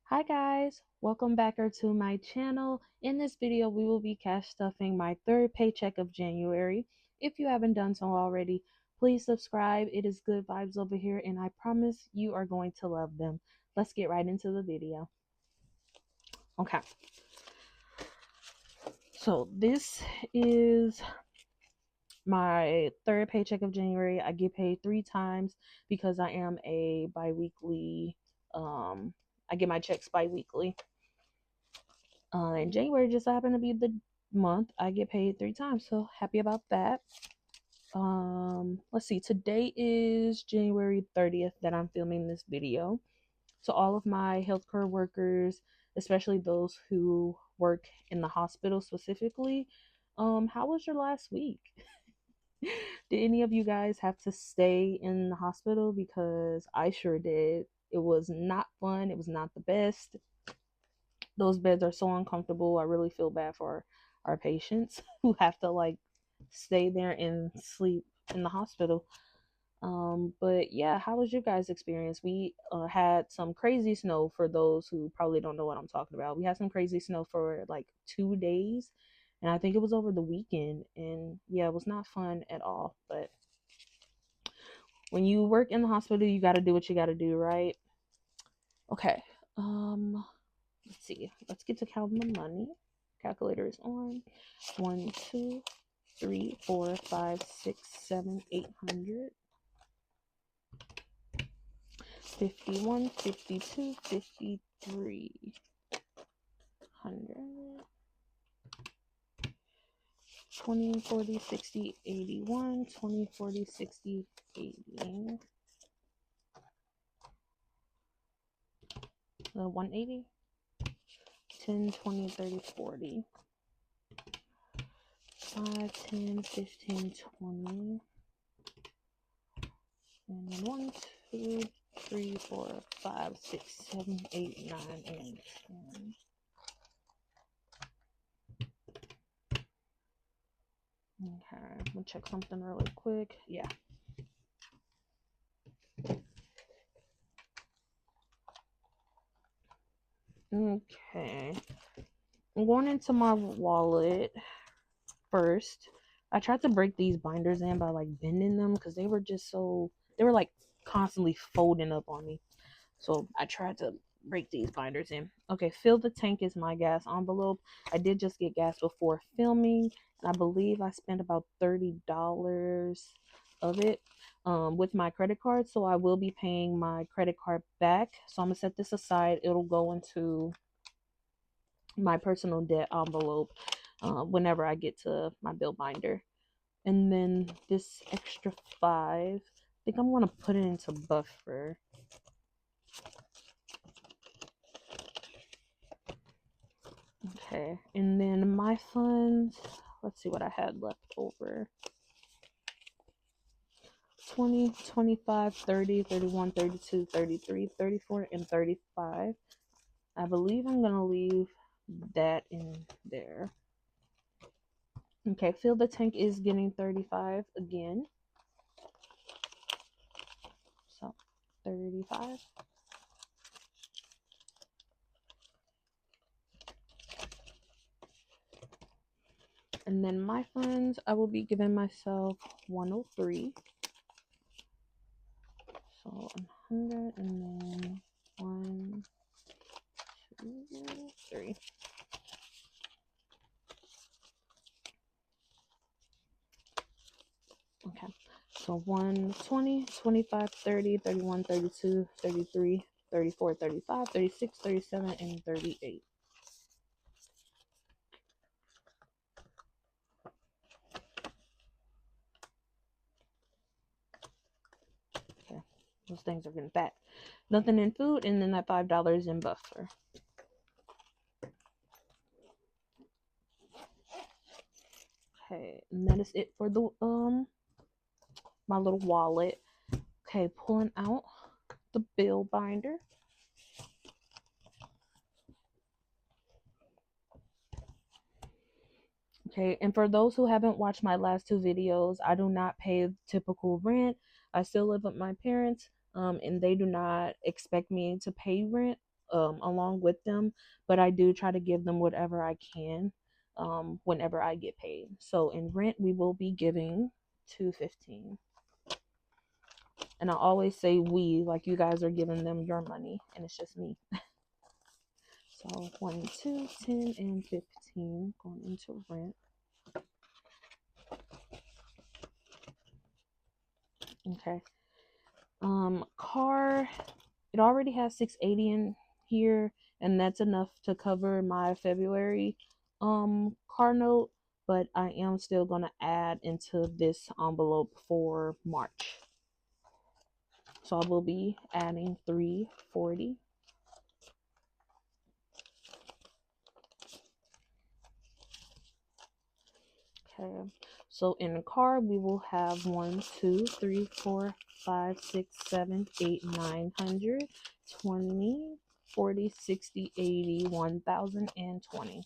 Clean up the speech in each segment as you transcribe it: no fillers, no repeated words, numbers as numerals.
Hi guys, welcome back to my channel. In this video, we will be cash stuffing my third paycheck of January. If you haven't done so already, please subscribe. It is good vibes over here and I promise you are going to love them. Let's get right into the video. Okay, so this is my third paycheck of January. I get paid 3 times because I am a bi-weekly, I get my checks bi-weekly. And January just happened to be the month I get paid 3 times, so happy about that. Let's see, today is January 30th that I'm filming this video. So all of my healthcare workers, especially those who work in the hospital specifically, how was your last week? Did any of you guys have to stay in the hospital? Because I sure did. It was not fun. It was not the best. Those beds are so uncomfortable. I really feel bad for our patients who have to like stay there and sleep in the hospital. But yeah, how was your guys' experience? We had some crazy snow. For those who probably don't know what I'm talking about, we had some crazy snow for like 2 days, and I think it was over the weekend. And yeah, it was not fun at all. But when you work in the hospital, you got to do what you got to do, right? Okay. Um, let's see. Let's get to counting the money. Calculator is on. 1, 2, 3, 4, 5, 6, 7, 800. 51, 52, 5300. 20, 40, 60, 81. 20, 40, 60, 80. 180. 10, 20, 30, 40. 5, 10, 15, 20. And 1, 2, 3, 4, 5, 6, 7, 8, 9, and 10. Okay, I'm gonna check something really quick. Yeah. Okay. I'm going into my wallet first. I tried to break these binders in by like bending them because they were just so, they were like constantly folding up on me. So I tried to break these binders in. Okay, fill the tank is my gas envelope. I did just get gas before filming, and I believe I spent about $30 of it with my credit card. So I will be paying my credit card back. So I'm gonna set this aside. It'll go into my personal debt envelope whenever I get to my bill binder. And then this extra 5, I think I'm gonna put it into buffer. Okay, and then my funds, let's see what I had left over. 20, 25, 30, 31, 32, 33, 34, and 35. I believe I'm gonna leave that in there. Okay, fill the tank is getting 35 again. So 35. And then my funds, I will be giving myself 103. So 100 and then 1, 2, 3. Okay. So 1, 20, 25, 30, 31, 32, 33, 34, 35, 36, 37, and 38. Okay. Those things are getting fat. Nothing in food, and then that $5 in buffer. Okay, and that is it for the my little wallet. Okay, pulling out the bill binder. Okay, and for those who haven't watched my last 2 videos, I do not pay typical rent. I still live with my parents, and they do not expect me to pay rent along with them, but I do try to give them whatever I can whenever I get paid. So in rent, we will be giving $215. And I always say we, like you guys are giving them your money, and it's just me. So 1, 2, 10, and 15 going into rent. Okay. Car, it already has 680 in here, and that's enough to cover my February car note, but I am still gonna add into this envelope for March. So I will be adding 340. Okay. So in the car we will have 1, 2, 3, 4, 5, 6, 7, 8, 900, 20, 40, 60, 80, 1000, and 20.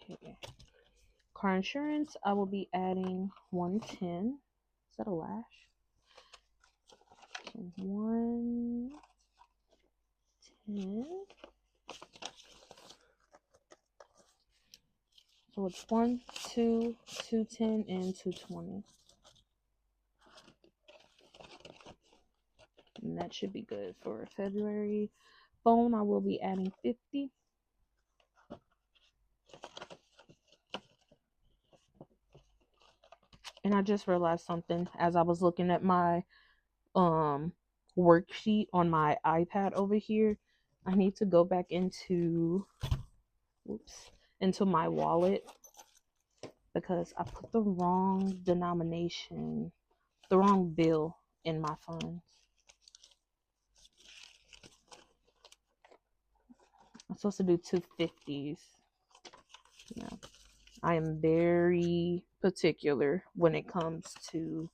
Okay. Car insurance, I will be adding 110. Is that a lash? So 110. So it's 1, 2, 210, and 220. And that should be good for February. Phone, I will be adding 50. And I just realized something as I was looking at my worksheet on my iPad over here. I need to go back into my wallet because I put the wrong denomination, the wrong bill in my funds. I'm supposed to do 250s. Yeah. I am very particular when it comes to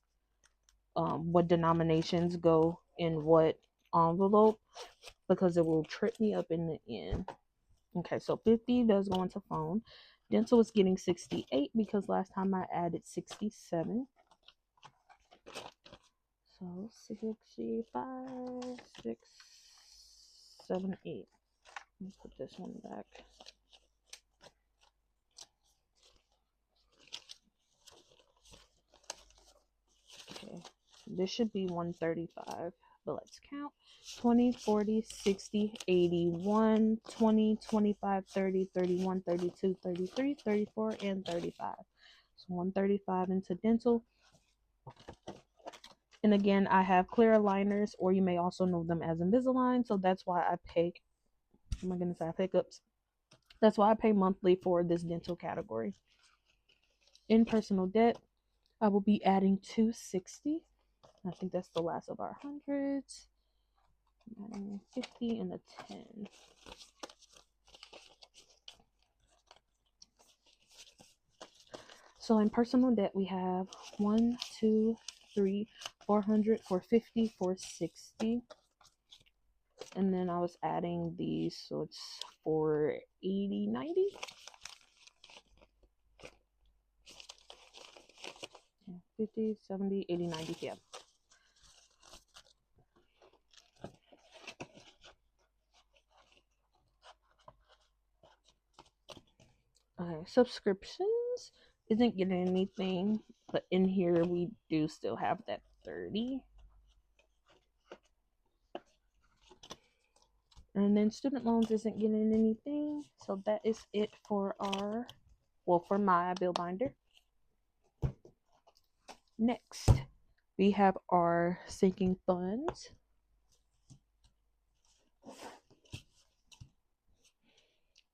what denominations go in what envelope because it will trip me up in the end. Okay, so 50 does go into phone. Dental is getting 68 because last time I added 67. So 65, 6, 7, 8. Let me put this one back. Okay, this should be 135, but let's count. 20, 40, 60, 81, 20, 25, 30, 31, 32, 33, 34, and 35. So 135 into dental. And again, I have clear aligners, or you may also know them as Invisalign. So that's why I pay, oh my goodness, I have hiccups. That's why I pay monthly for this dental category. In personal debt, I will be adding 260. I think that's the last of our hundreds. Adding 50 and a 10. So in personal debt, we have 1, 2, 3, 400, 450, 460. And then I was adding these, so it's 480, 90. 50, 70, 80, 90, yeah. Okay, subscriptions isn't getting anything, but in here we do still have that 30. And then student loans isn't getting anything, so that is it for our, well, for my bill binder. Next, we have our sinking funds.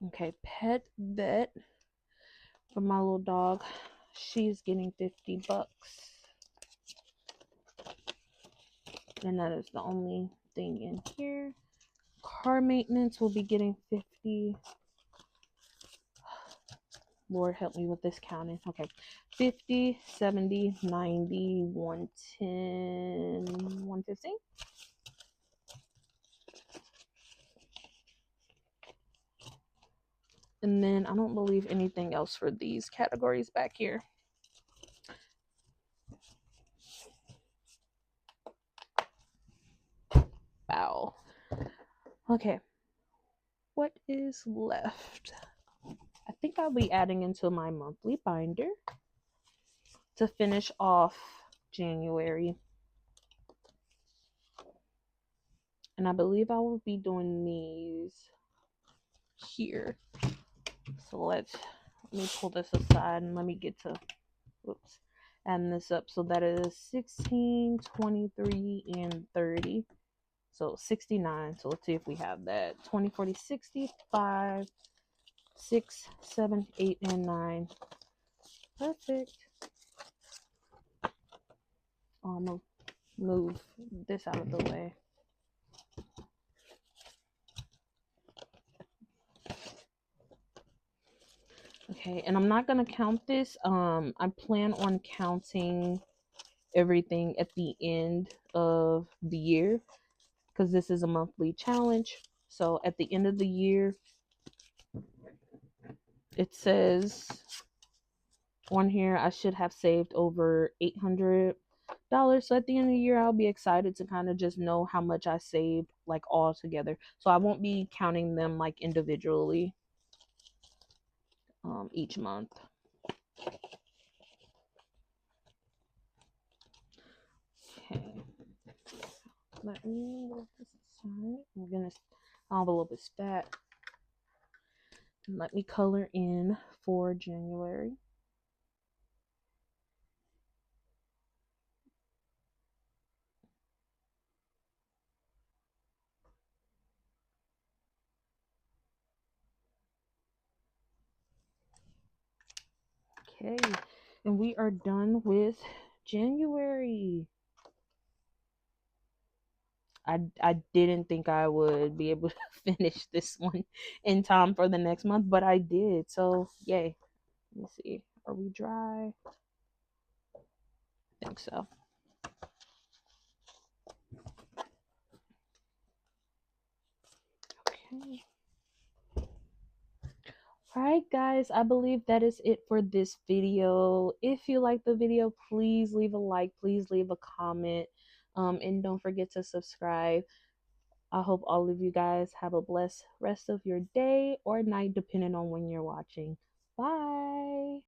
Okay, pet vet for my little dog. She's getting $50. And that is the only thing in here. Car maintenance will be getting 50. Lord help me with this counting. Okay. 50, 70, 90, 110, 115. And then I don't believe anything else for these categories back here. Okay, what is left? I think I'll be adding into my monthly binder to finish off January. And I believe I will be doing these here. So let me pull this aside and let me get to, whoops, adding this up. So that is 16, 23, and 30. So 69. So let's see if we have that. 20, 40, 60, 5, 6, 7, 8, and 9. Perfect. I'm going to move this out of the way. Okay, and I'm not going to count this. I plan on counting everything at the end of the year because this is a monthly challenge. So at the end of the year, it says on here I should have saved over $800. So at the end of the year, I'll be excited to kind of just know how much I saved, like all together. So I won't be counting them like individually each month. Okay, let me move this aside. I'm gonna envelope is fat. Let me color in for January. Okay, and we are done with January. I didn't think I would be able to finish this one in time for the next month, but I did. So yay. Let me see. Are we dry? I think so. Okay. Alright guys, I believe that is it for this video. If you like the video, please leave a like, please leave a comment, and don't forget to subscribe. I hope all of you guys have a blessed rest of your day or night, depending on when you're watching. Bye.